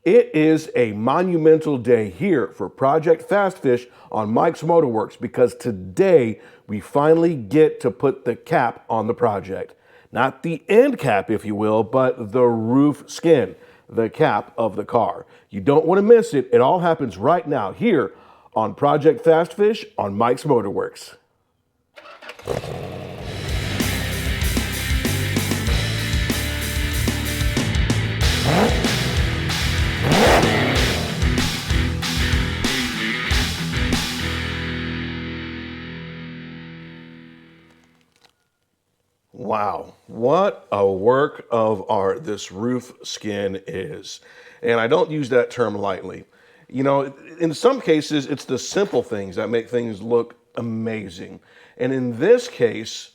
It is a monumental day here for Project Fast Fish on Mike's Motorworks because today we finally get to put the cap on the project. Not the end cap, if you will, but the roof skin, the cap of the car. You don't want to miss it. It all happens right now here on Project Fast Fish on Mike's Motorworks. Wow, what a work of art this roof skin is. And I don't use that term lightly. You know, in some cases, it's the simple things that make things look amazing. And in this case,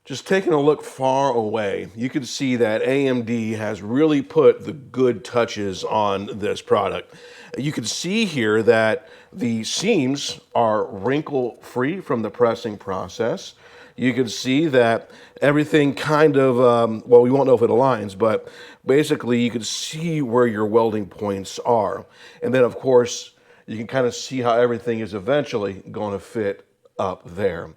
just taking a look far away, you can see that AMD has really put the good touches on this product. You can see here that the seams are wrinkle-free from the pressing process. You can see that everything kind of, well, we won't know if it aligns, but basically you can see where your welding points are. And then, of course, you can kind of see how everything is eventually going to fit up there.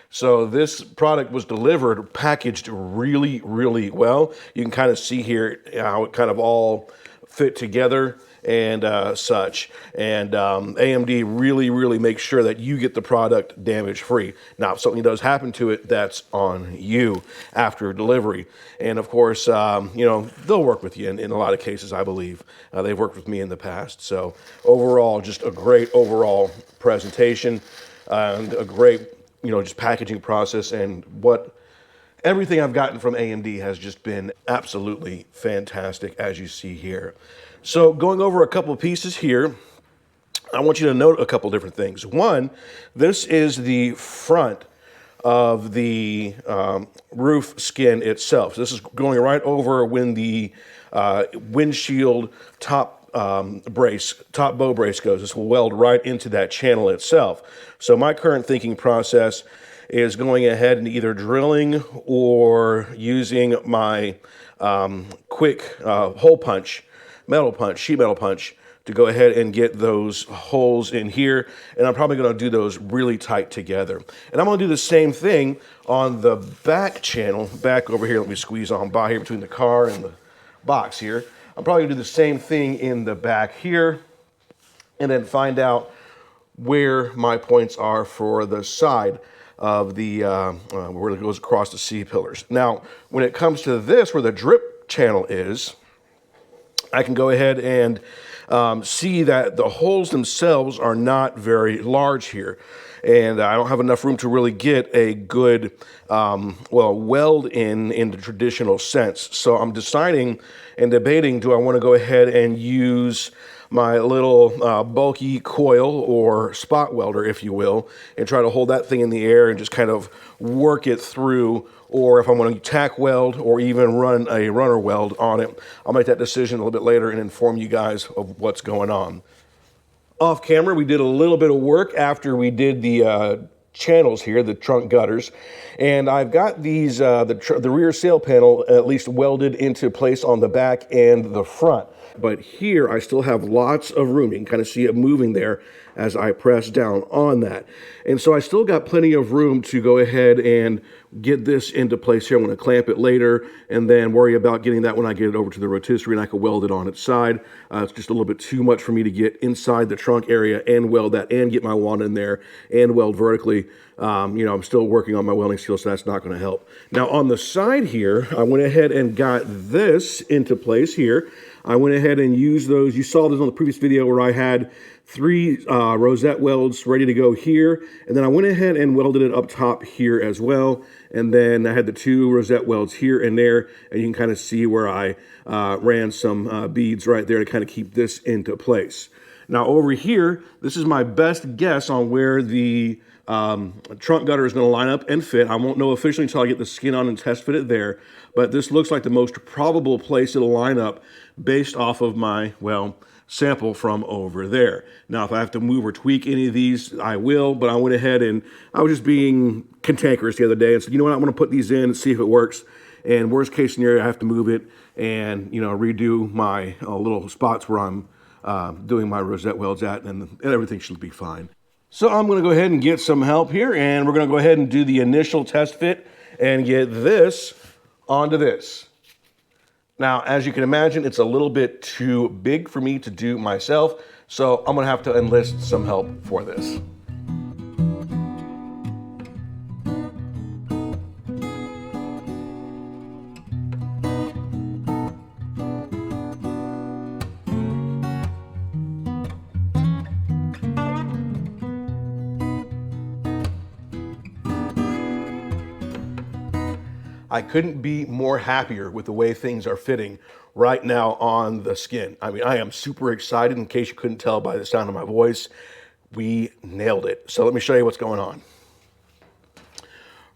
So this product was delivered, packaged really, really well. You can kind of see here how it kind of all fit together and such. And AMD really makes sure that you get the product damage free. Now, if something does happen to it, that's on you after delivery. And of course, you know, they'll work with you in a lot of cases, I believe. They've worked with me in the past. So overall, just a great overall presentation and a great, you know, just packaging process. And everything I've gotten from AMD has just been absolutely fantastic, as you see here. So going over a couple of pieces here, I want you to note a couple different things. One, this is the front of the roof skin itself. So this is going right over when the windshield top bow brace goes. This will weld right into that channel itself. So my current thinking process is going ahead and either drilling or using my quick hole punch, sheet metal punch, to go ahead and get those holes in here. And I'm probably gonna do those really tight together. And I'm gonna do the same thing on the back channel, back over here. Let me squeeze on by here between the car and the box here. I'm probably gonna do the same thing in the back here and then find out where my points are for the side of the, where it goes across the C-pillars. Now, when it comes to this, where the drip channel is, I can go ahead and see that the holes themselves are not very large here. And I don't have enough room to really get a good, weld in the traditional sense. So I'm deciding and debating, do I want to go ahead and use my little bulky coil or spot welder, if you will, and try to hold that thing in the air and just kind of work it through, or if I'm going to tack weld or even run a runner weld on it. I'll make that decision a little bit later and inform you guys of what's going on. Off camera, we did a little bit of work after we did the channels here, the trunk gutters, and I've got these, the rear sail panel at least welded into place on the back and the front. But here I still have lots of room. You can kind of see it moving there as I press down on that. And so I still got plenty of room to go ahead and get this into place here. I'm going to clamp it later and then worry about getting that when I get it over to the rotisserie and I can weld it on its side. It's just a little bit too much for me to get inside the trunk area and weld that and get my wand in there and weld vertically. You know, I'm still working on my welding skills, so that's not going to help. Now on the side here, I went ahead and got this into place here. I went ahead and used those. You saw this on the previous video where I had 3 rosette welds ready to go here. And then I went ahead and welded it up top here as well. And then I had the 2 rosette welds here and there. And you can kind of see where I ran some beads right there to kind of keep this into place. Now over here, this is my best guess on where the trunk gutter is going to line up and fit. I won't know officially until I get the skin on and test fit it there. But this looks like the most probable place it'll line up based off of my, well, sample from over there. Now, if I have to move or tweak any of these, I will, but I went ahead and I was just being cantankerous the other day and said, you know what, I'm going to put these in and see if it works. And worst case scenario, I have to move it and, you know, redo my little spots where I'm doing my rosette welds at, and everything should be fine. So I'm going to go ahead and get some help here, and we're going to go ahead and do the initial test fit and get this onto this. Now, as you can imagine, it's a little bit too big for me to do myself, so I'm going to have to enlist some help for this. I couldn't be more happier with the way things are fitting right now on the skin. I mean, I am super excited. In case you couldn't tell by the sound of my voice, we nailed it. So let me show you what's going on.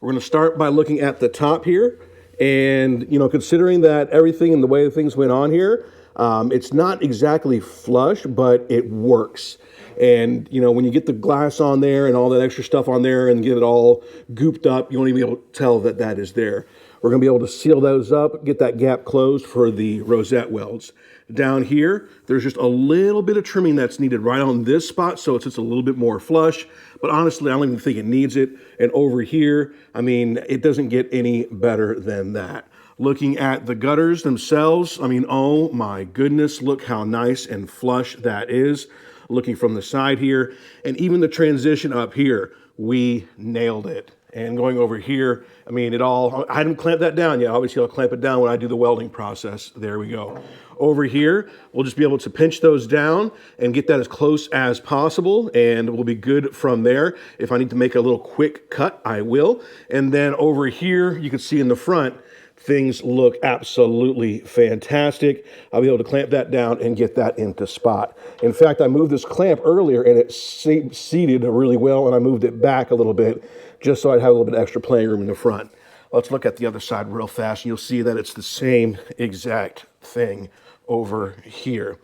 We're going to start by looking at the top here. And, you know, considering that everything and the way things went on here, it's not exactly flush, but it works. And, you know, when you get the glass on there and all that extra stuff on there and get it all gooped up, you won't even be able to tell that that is there. We're going to be able to seal those up, get that gap closed for the rosette welds. Down here, there's just a little bit of trimming that's needed right on this spot, so it's just a little bit more flush. But honestly, I don't even think it needs it. And over here, I mean, it doesn't get any better than that. Looking at the gutters themselves, I mean, oh my goodness, look how nice and flush that is. Looking from the side here, and even the transition up here, we nailed it. And going over here, I mean, I haven't clamped that down yet. Obviously, I'll clamp it down when I do the welding process. There we go. Over here, we'll just be able to pinch those down and get that as close as possible, and we'll be good from there. If I need to make a little quick cut, I will. And then over here, you can see in the front, things look absolutely fantastic. I'll be able to clamp that down and get that into spot. In fact, I moved this clamp earlier and it seated really well, and I moved it back a little bit just so I'd have a little bit extra playing room in the front. Let's look at the other side real fast, and you'll see that it's the same exact thing over here.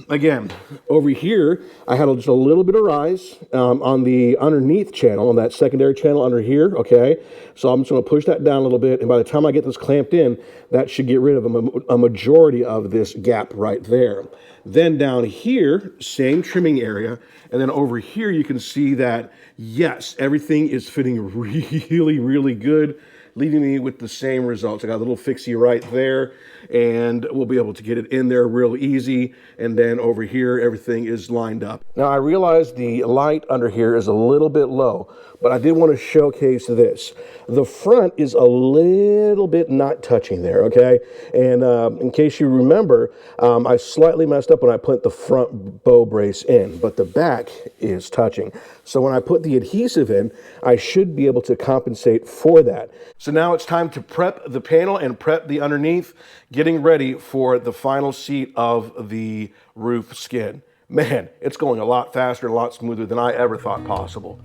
Again, over here, I had just a little bit of rise on the underneath channel, on that secondary channel under here, okay? So I'm just going to push that down a little bit, and by the time I get this clamped in, that should get rid of a majority of this gap right there. Then down here, same trimming area, and then over here you can see that, yes, everything is fitting really, really good, leaving me with the same results. I got a little fixie right there, and we'll be able to get it in there real easy. And then over here, everything is lined up. Now, I realize the light under here is a little bit low, but I did want to showcase this. The front is a little bit not touching there, okay? And in case you remember, I slightly messed up when I put the front bow brace in, but the back is touching. So when I put the adhesive in, I should be able to compensate for that. So now it's time to prep the panel and prep the underneath, getting ready for the final seat of the roof skin. Man, it's going a lot faster and a lot smoother than I ever thought possible.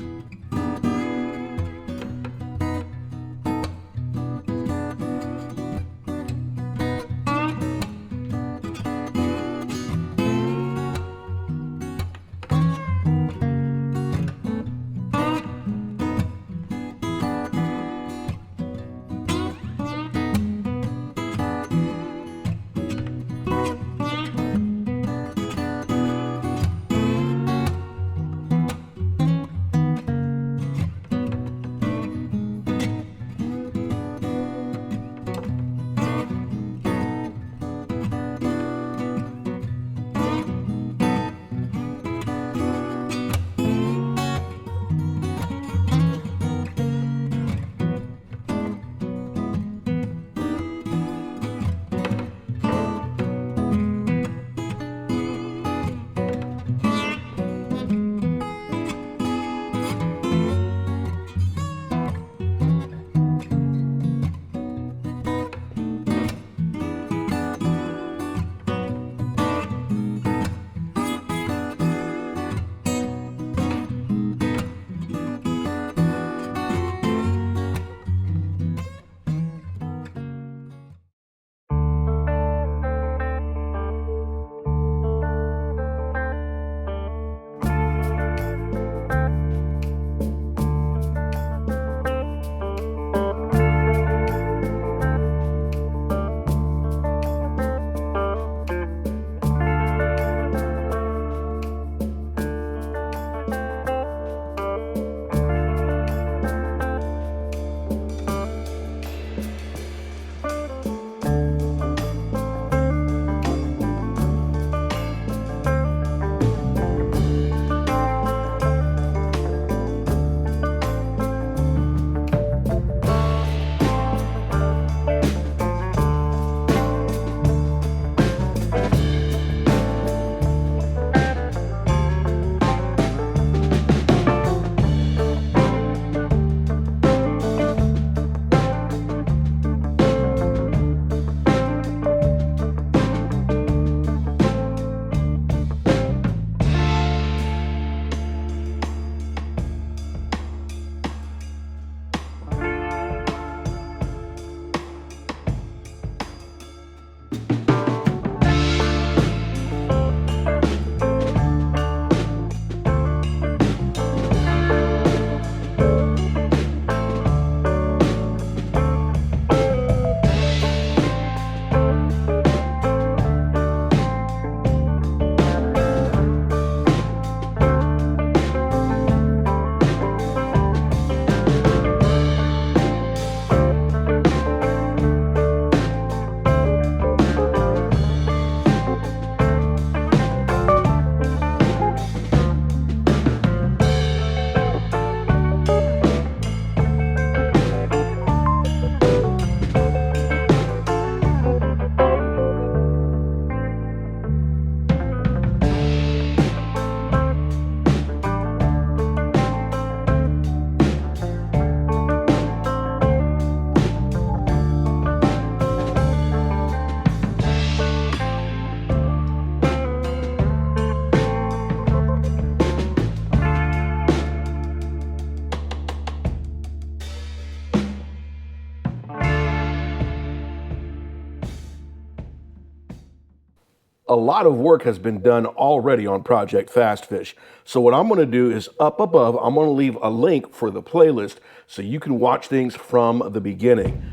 a lot of work has been done already on Project Fast Fish. So what I'm going to do is up above, I'm going to leave a link for the playlist so you can watch things from the beginning.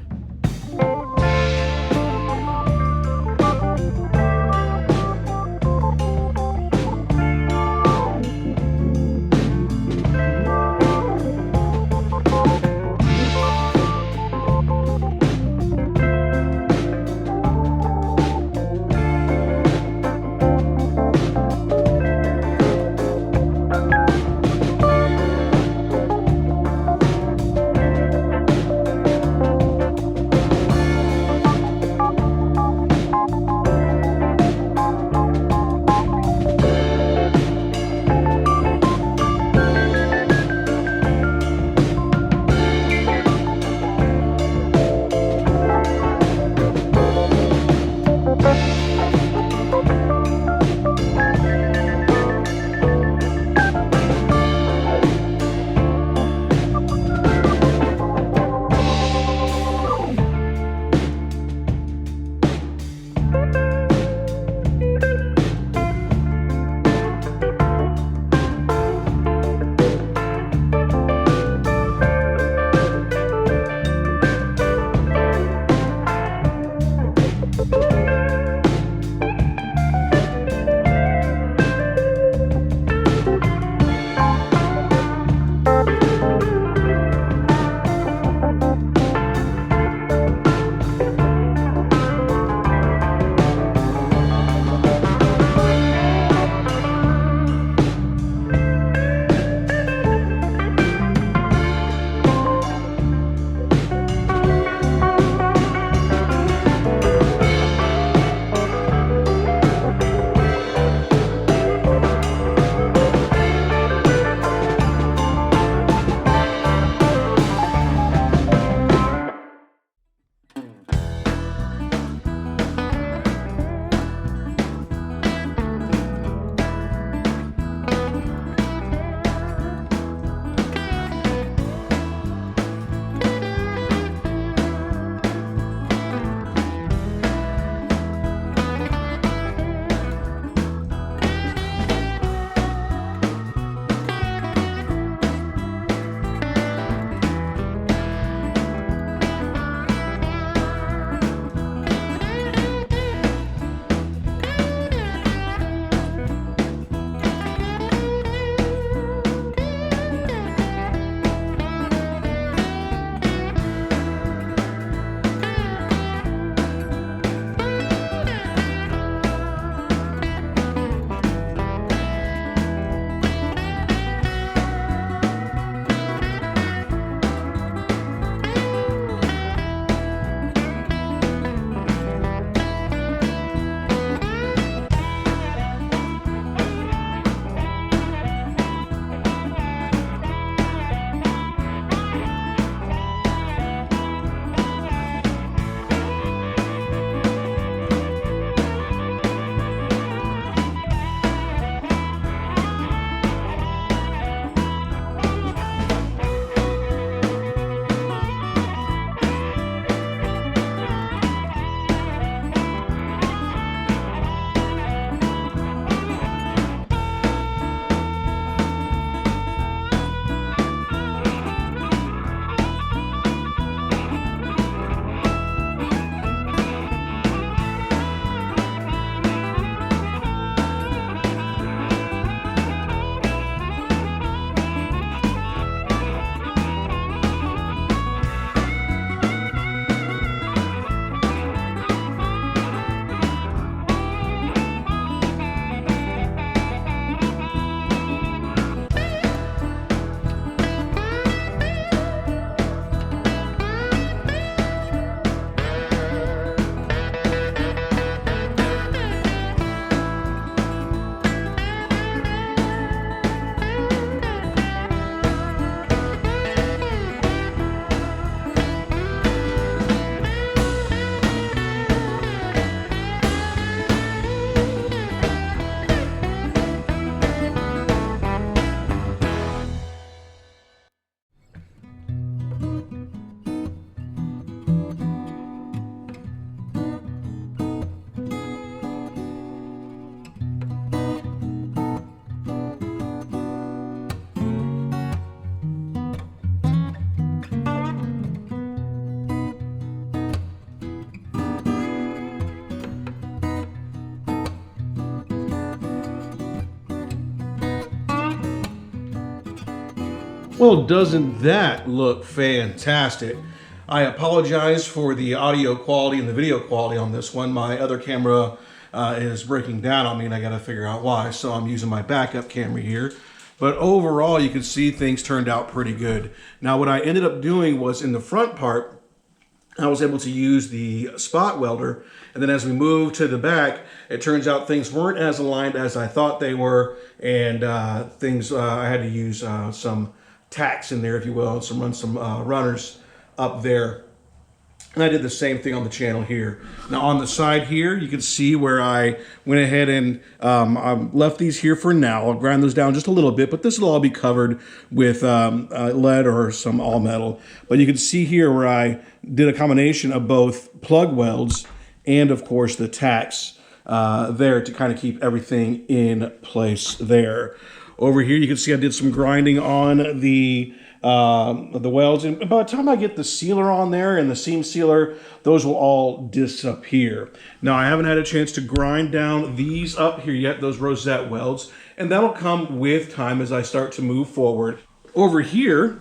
Well, doesn't that look fantastic? I apologize for the audio quality and the video quality on this one. My other camera is breaking down on me and I gotta figure out why. So I'm using my backup camera here. But overall, you can see things turned out pretty good. Now, what I ended up doing was in the front part, I was able to use the spot welder. And then as we moved to the back, it turns out things weren't as aligned as I thought they were. And I had to use some tacks in there, if you will, and run some runners up there. And I did the same thing on the channel here. Now on the side here, you can see where I went ahead and I left these here for now. I'll grind those down just a little bit, but this will all be covered with lead or some all metal. But you can see here where I did a combination of both plug welds and of course the tacks there to kind of keep everything in place there. Over here, you can see I did some grinding on the welds, and by the time I get the sealer on there and the seam sealer, those will all disappear. Now, I haven't had a chance to grind down these up here yet, those rosette welds, and that'll come with time as I start to move forward. Over here,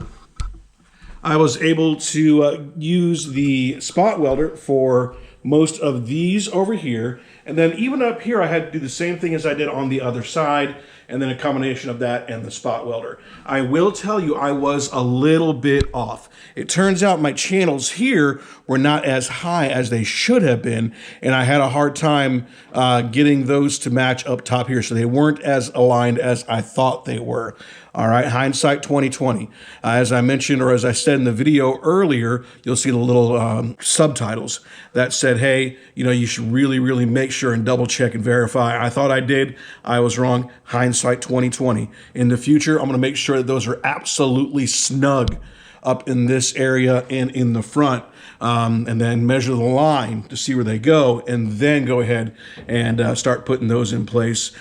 I was able to use the spot welder for most of these over here, and then even up here, I had to do the same thing as I did on the other side, and then a combination of that and the spot welder. I will tell you, I was a little bit off. It turns out my channels here were not as high as they should have been, and I had a hard time getting those to match up top here, so they weren't as aligned as I thought they were. All right, hindsight 2020. As I mentioned, or as I said in the video earlier, you'll see the little subtitles that said, hey, you should really, really make sure and double check and verify. I thought I did. I was wrong. Hindsight 2020. In the future, I'm going to make sure that those are absolutely snug up in this area and in the front, and then measure the line to see where they go, and then go ahead and start putting those in place,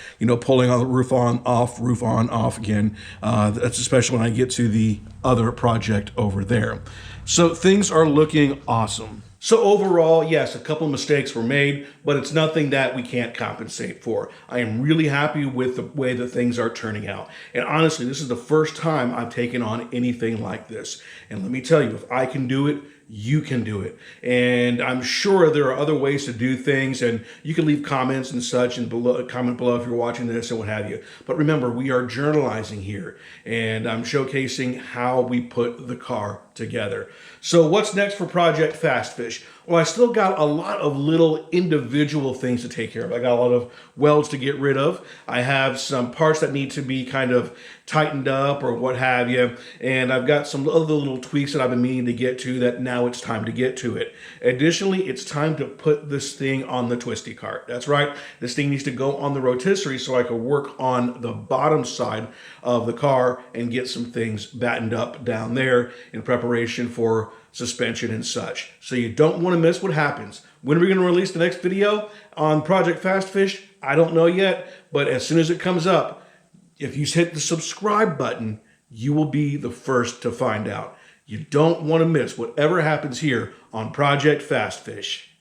pulling on the roof on, off again. That's especially when I get to the other project over there. So things are looking awesome. So overall, yes, a couple mistakes were made, but it's nothing that we can't compensate for. I am really happy with the way that things are turning out. And honestly, this is the first time I've taken on anything like this. And let me tell you, if I can do it, you can do it. And I'm sure there are other ways to do things, and you can leave comments and such, and comment below if you're watching this and what have you. But remember, we are journalizing here, and I'm showcasing how we put the car together. So what's next for Project Fast Fish? Well, I still got a lot of little individual things to take care of. I got a lot of welds to get rid of. I have some parts that need to be kind of tightened up or what have you. And I've got some other little tweaks that I've been meaning to get to that now it's time to get to it. Additionally, it's time to put this thing on the twisty cart. That's right. This thing needs to go on the rotisserie so I can work on the bottom side of the car and get some things battened up down there in preparation for suspension and such. So you don't want to miss what happens. When are we going to release the next video on Project Fast Fish? I don't know yet, but as soon as it comes up, if you hit the subscribe button, you will be the first to find out. You don't want to miss whatever happens here on Project Fast Fish.